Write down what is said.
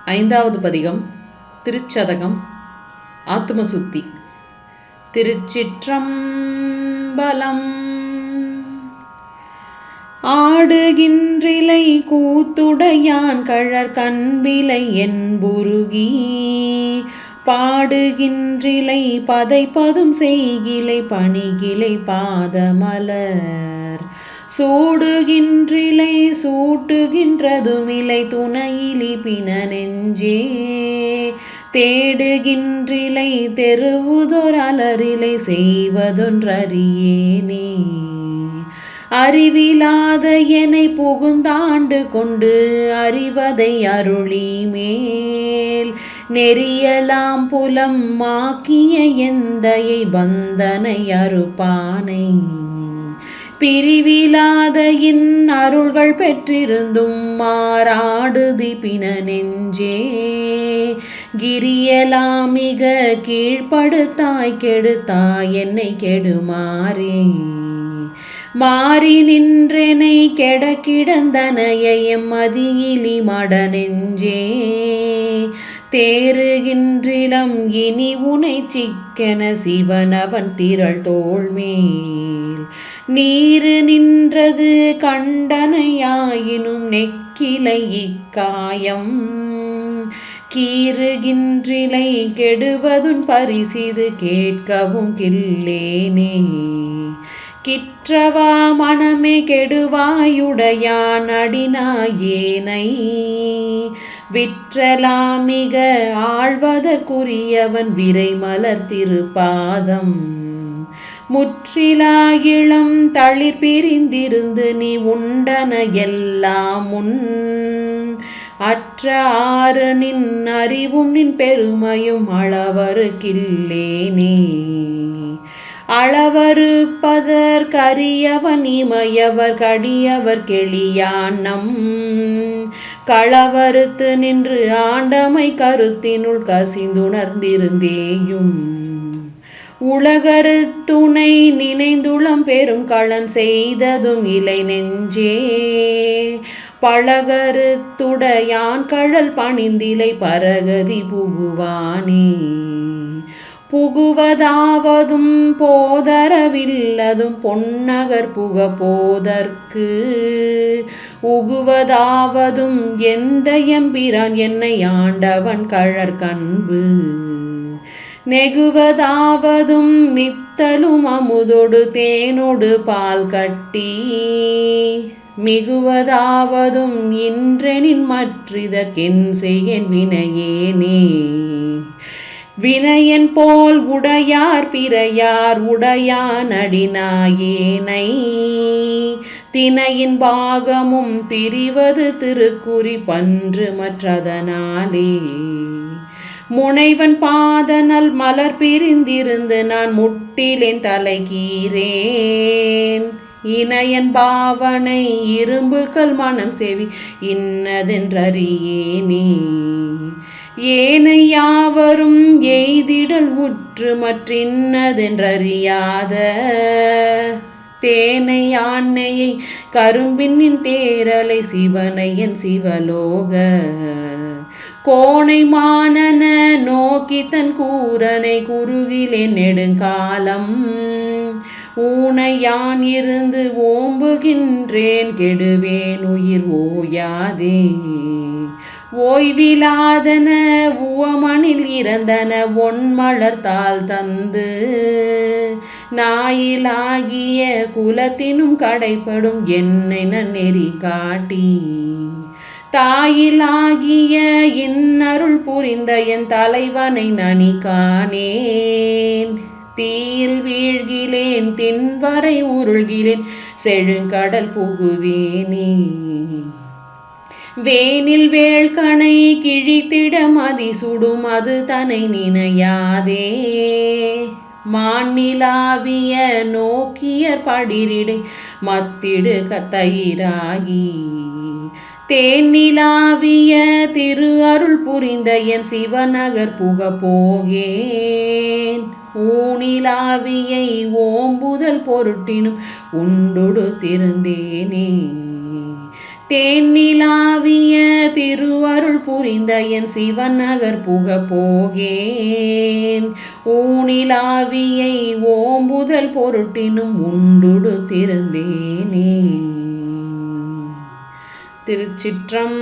ஐந்தாவது பதிகம் திருச்சதகம் ஆத்மசுத்தி. திருச்சிற்றம்பலம். ஆடுகின்றிலை கூத்துடையான் கழற் கண்பிலை என்புருகி பாடுகின்றிலை பதைப்பதும் செய்கிலை பணிகிலை பாதமலர் சூடுகின்றிலை சூட்டுகின்றதுமிலை துணையிலி பின நெஞ்சே தேடுகின்றிலை தெருவுதொர் அலரிலை செய்வதொன்றறியேனே அறிவிலாத என்னை புகுந்தாண்டு கொண்டு அறிவதை அருளி மேல் நெறியலாம் புலம் மாக்கிய எந்தையை பந்தனை அறுப்பானை பிரிவிலாத இன் அருள்கள் பெற்றிருந்தும் மாறாடுதி பின நெஞ்சே கிரியலாம் மிக கீழ்ப்படுத்தாய் கெடுத்தாய் என்னை கெடுமாறே மாறி நின்றெனை கெட கிடந்தனையம் மதியிலி மட நெஞ்சே தேறுகின்றிலம் இனி உனை சிக்கென சிவனவன் திரள் தோள்மேல் நீரு நின்றது கண்டனையாயினும் நெக்கிலை இக்காயம் கீறுகின்றிலை கெடுவதுன் பரிசிது கேட்கவும் கில்லேனே கிற்றவா மனமே கெடுவாயுடையான் அடினாயேனை விற்றலாமிக ஆழ்வதற்குரியவன் விரை மலர் திருப்பாதம் முற்றிலா இளம் தளிர் பிரிந்திருந்து நீ உண்டன எல்லாம் முன் அற்ற ஆறு நின் அறிவும் நின் பெருமையும் அளவருக்கில்லேனே அளவறுப்பதற்கரியவன் இமையவர் கடியவர் கெளியானம் களவறுத்து நின்று ஆண்டமை கருத்தினுள் கசிந்துணர்ந்திருந்தேயும் உலகருத்துணை நினைந்துளம் பெரும் களன் செய்ததும் இலை நெஞ்சே பழகருத்துடையான் கழல் பணிந்திலை பரகதி புகுவானே புகுவதாவதும் போதரவில்லதும் பொன்னகர் புக போதற்கு உகுவதாவதும் எந்த எம்பிரான் என்னை ஆண்டவன் கழற் கண்பு நெகுவதாவதும் நித்தலும் அமுதொடு தேனொடு பால் கட்டி மிகுவதாவதும் இன்றெனின் மற்றிதற்கென் செய்யன் வினையேனே வினையன் போல் உடையார் பிறையார் உடையான் அடினாயேனை தினையின் பாகமும் பிரிவது திருக்குறி பன்று மற்றதனாலே முனைவன் பாதனல் மலர் பிரிந்திருந்து நான் முட்டிலேன் தலைகீரேன் இணையன் பாவனை இரும்புகள் மனம் செவி இன்னதென்றறியேனே ஏனை யாவரும் எய்திடல் உற்று மற்றின்னதென்றறியாத தேனை ஆண்னையை கரும்பின் தேரலை சிவனை என் சிவலோக கோணை மானன நோக்கி தன் கூரனை குறுகிலே நெடுங்காலம் ஊனையான் இருந்து ஓம்புகின்றேன் கெடுவேன் உயிர் ஓயாதே ஓய்விலாதன உவமனில் இறந்தன ஒன்மலர்த்தால் தந்து நாயிலாகிய குலத்தினும் கடைப்படும் என்னை நன்னெறி காட்டி தாயிலாகிய இன்னருள் புரிந்த என் தலைவனை நனி காணேன் தீயில் வீழ்கிலேன் தின்வரை உருள்கிலேன் செழுங்கடல் புகுவேனே வேனில் வேள்கணை கிழித்திட மதி சுடும் அது தனை நினையாதே மாநிலாவிய நோக்கியர் படிரிடை மத்திடு கத்தயிராகி தேனிலாவிய திரு அருள் புரிந்த என் சிவநகர் புக போகேன் ஊனிலாவியை ஓம்புதல் பொருட்டினும் உண்டொடு திருந்தேனே தேனிலாவிய திருவருள் புரிந்த என் சிவன் நகர் புக போகேன். ஊனிலாவியை ஓம்புதல் பொருட்டினும் உண்டுடு திருந்தேனே. திருச்சிற்றம்பலம்.